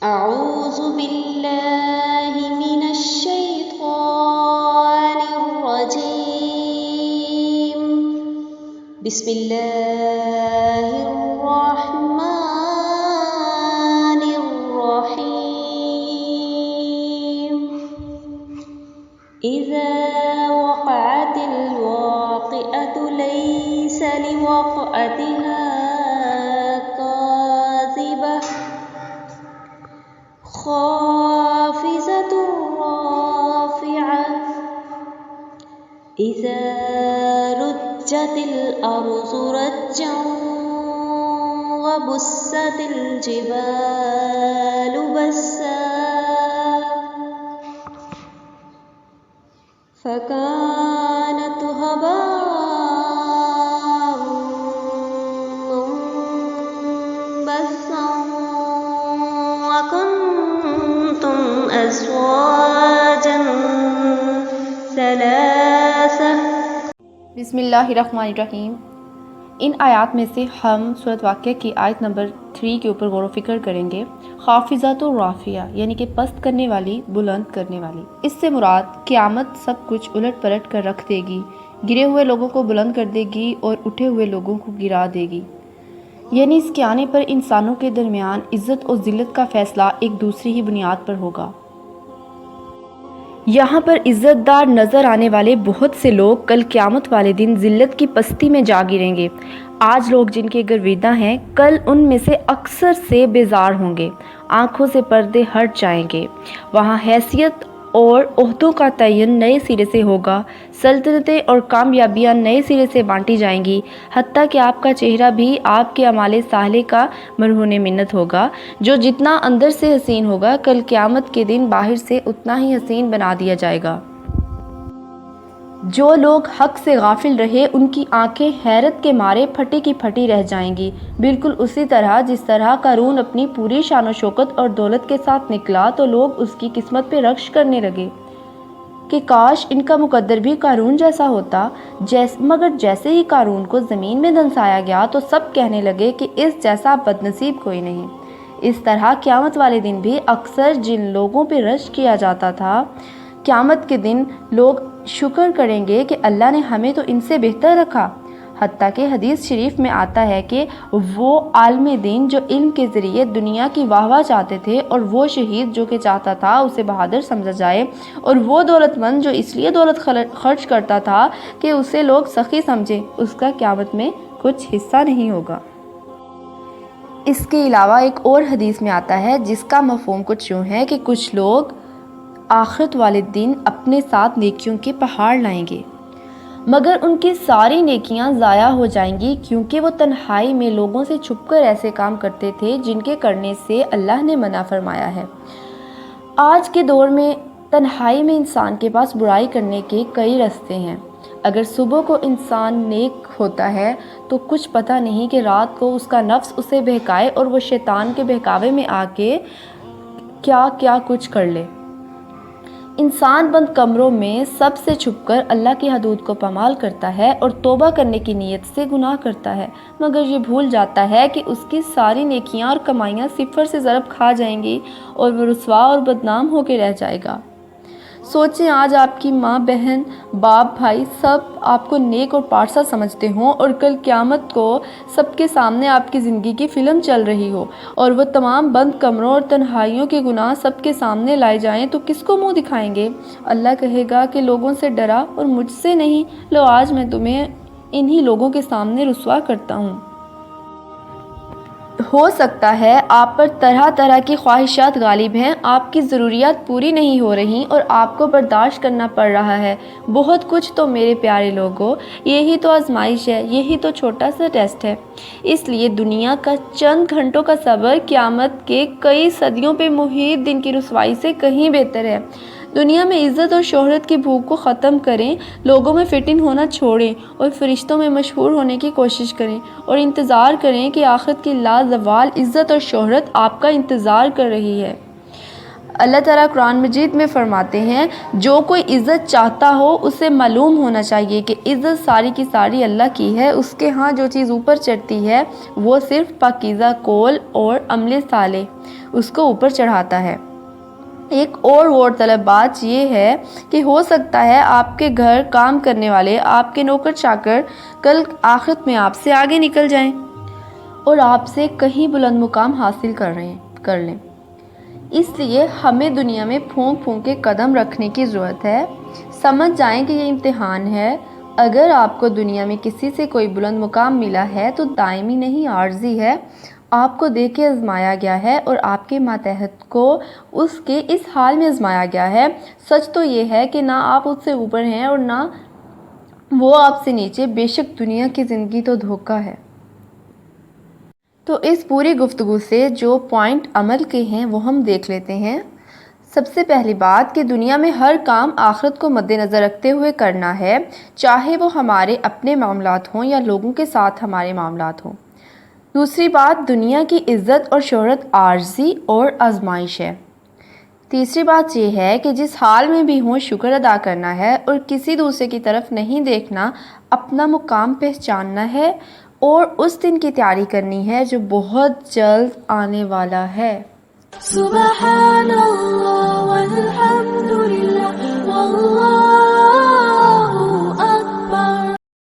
أعوذ بالله من الشيطان الرجيم. بسم الله الرحمن الرحيم. إذا وقعت الواقعة ليس لوقعتها خافضة رافعة. إذا رجت الأرض رجا وبست الجبال بسا فكانت هباء منبثا وكنتم أزواجا ثلاثة. بسم اللہ الرحمن الرحیم. ان آیات میں سے ہم سورۃ واقعہ کی آیت نمبر 3 کے اوپر غور و فکر کریں گے. خافضۃ رافعہ یعنی کہ پست کرنے والی، بلند کرنے والی. اس سے مراد قیامت سب کچھ الٹ پلٹ کر رکھ دے گی، گرے ہوئے لوگوں کو بلند کر دے گی اور اٹھے ہوئے لوگوں کو گرا دے گی. یعنی اس کے آنے پر انسانوں کے درمیان عزت اور ذلت کا فیصلہ ایک دوسری ہی بنیاد پر ہوگا. یہاں پر عزت دار نظر آنے والے بہت سے لوگ کل قیامت والے دن ذلت کی پستی میں جا گریں گے. آج لوگ جن کے گرویدہ ہیں، کل ان میں سے اکثر سے بیزار ہوں گے، آنکھوں سے پردے ہٹ جائیں گے. وہاں حیثیت اور عہدوں کا تعین نئے سرے سے ہوگا، سلطنتیں اور کامیابیاں نئے سرے سے بانٹی جائیں گی، حتیٰ کہ آپ کا چہرہ بھی آپ کے اعمال صالحہ کا مرہون منت ہوگا. جو جتنا اندر سے حسین ہوگا، کل قیامت کے دن باہر سے اتنا ہی حسین بنا دیا جائے گا. جو لوگ حق سے غافل رہے، ان کی آنکھیں حیرت کے مارے پھٹی کی پھٹی رہ جائیں گی، بالکل اسی طرح جس طرح قارون اپنی پوری شان و شوکت اور دولت کے ساتھ نکلا تو لوگ اس کی قسمت پہ رکش کرنے لگے کہ کاش ان کا مقدر بھی قارون جیسا ہوتا. مگر جیسے ہی قارون کو زمین میں دھنسایا گیا تو سب کہنے لگے کہ اس جیسا بدنصیب کوئی نہیں. اس طرح قیامت والے دن بھی اکثر جن لوگوں پہ رشک کیا جاتا تھا، قیامت کے دن لوگ شکر کریں گے کہ اللہ نے ہمیں تو ان سے بہتر رکھا. حتیٰ کہ حدیث شریف میں آتا ہے کہ وہ عالم دین جو علم کے ذریعے دنیا کی واہ واہ چاہتے تھے، اور وہ شہید جو کہ چاہتا تھا اسے بہادر سمجھا جائے، اور وہ دولت مند جو اس لیے دولت خرچ کرتا تھا کہ اسے لوگ سخی سمجھے، اس کا قیامت میں کچھ حصہ نہیں ہوگا. اس کے علاوہ ایک اور حدیث میں آتا ہے جس کا مفہوم کچھ یوں ہے کہ کچھ لوگ آخرت والے دن اپنے ساتھ نیکیوں کے پہاڑ لائیں گے، مگر ان کی ساری نیکیاں ضائع ہو جائیں گی، کیونکہ وہ تنہائی میں لوگوں سے چھپ کر ایسے کام کرتے تھے جن کے کرنے سے اللہ نے منع فرمایا ہے. آج کے دور میں تنہائی میں انسان کے پاس برائی کرنے کے کئی راستے ہیں. اگر صبح کو انسان نیک ہوتا ہے تو کچھ پتہ نہیں کہ رات کو اس کا نفس اسے بہکائے اور وہ شیطان کے بہکاوے میں آ کے کیا کیا کچھ کر لے. انسان بند کمروں میں سب سے چھپ کر اللہ کی حدود کو پامال کرتا ہے اور توبہ کرنے کی نیت سے گناہ کرتا ہے، مگر یہ بھول جاتا ہے کہ اس کی ساری نیکیاں اور کمائیاں صفر سے ضرب کھا جائیں گی اور وہ رسوا اور بدنام ہو کے رہ جائے گا. سوچیں آج آپ کی ماں، بہن، باپ، بھائی سب آپ کو نیک اور پارسا سمجھتے ہوں، اور کل قیامت کو سب کے سامنے آپ کی زندگی کی فلم چل رہی ہو اور وہ تمام بند کمروں اور تنہائیوں کے گناہ سب کے سامنے لائے جائیں تو کس کو منہ دکھائیں گے؟ اللہ کہے گا کہ لوگوں سے ڈرا اور مجھ سے نہیں، لو آج میں تمہیں انہی لوگوں کے سامنے رسوا کرتا ہوں. ہو سکتا ہے آپ پر طرح طرح کی خواہشات غالب ہیں، آپ کی ضروریات پوری نہیں ہو رہی اور آپ کو برداشت کرنا پڑ رہا ہے بہت کچھ. تو میرے پیارے لوگوں، یہی تو آزمائش ہے، یہی تو چھوٹا سا ٹیسٹ ہے. اس لیے دنیا کا چند گھنٹوں کا صبر قیامت کے کئی صدیوں پہ محیط دن کی رسوائی سے کہیں بہتر ہے. دنیا میں عزت اور شہرت کی بھوک کو ختم کریں، لوگوں میں فٹ ان ہونا چھوڑیں اور فرشتوں میں مشہور ہونے کی کوشش کریں، اور انتظار کریں کہ آخرت کی لازوال عزت اور شہرت آپ کا انتظار کر رہی ہے. اللہ تعالیٰ قرآن مجید میں فرماتے ہیں جو کوئی عزت چاہتا ہو اسے معلوم ہونا چاہیے کہ عزت ساری کی ساری اللہ کی ہے. اس کے ہاں جو چیز اوپر چڑھتی ہے وہ صرف پاکیزہ قول اور عمل صالح اس کو اوپر چڑھاتا ہے. ایک اور غور طلب بات یہ ہے کہ ہو سکتا ہے آپ کے گھر کام کرنے والے آپ کے نوکر چاکر کل آخرت میں آپ سے آگے نکل جائیں اور آپ سے کہیں بلند مقام حاصل کر لیں. اس لیے ہمیں دنیا میں پھونک پھونک کے قدم رکھنے کی ضرورت ہے. سمجھ جائیں کہ یہ امتحان ہے. اگر آپ کو دنیا میں کسی سے کوئی بلند مقام ملا ہے تو دائمی نہیں عارضی ہے. آپ کو دیکھ کے آزمایا گیا ہے اور آپ کے ماتحت کو اس کے اس حال میں آزمایا گیا ہے. سچ تو یہ ہے کہ نہ آپ اس سے اوپر ہیں اور نہ وہ آپ سے نیچے. بے شک دنیا کی زندگی تو دھوکہ ہے. تو اس پوری گفتگو سے جو پوائنٹ عمل کے ہیں وہ ہم دیکھ لیتے ہیں. سب سے پہلی بات کہ دنیا میں ہر کام آخرت کو مد نظر رکھتے ہوئے کرنا ہے، چاہے وہ ہمارے اپنے معاملات ہوں یا لوگوں کے ساتھ ہمارے معاملات ہوں. دوسری بات دنیا کی عزت اور شہرت عارضی اور آزمائش ہے. تیسری بات یہ ہے کہ جس حال میں بھی ہوں شکر ادا کرنا ہے اور کسی دوسرے کی طرف نہیں دیکھنا، اپنا مقام پہچاننا ہے اور اس دن کی تیاری کرنی ہے جو بہت جلد آنے والا ہے. سبحان اللہ.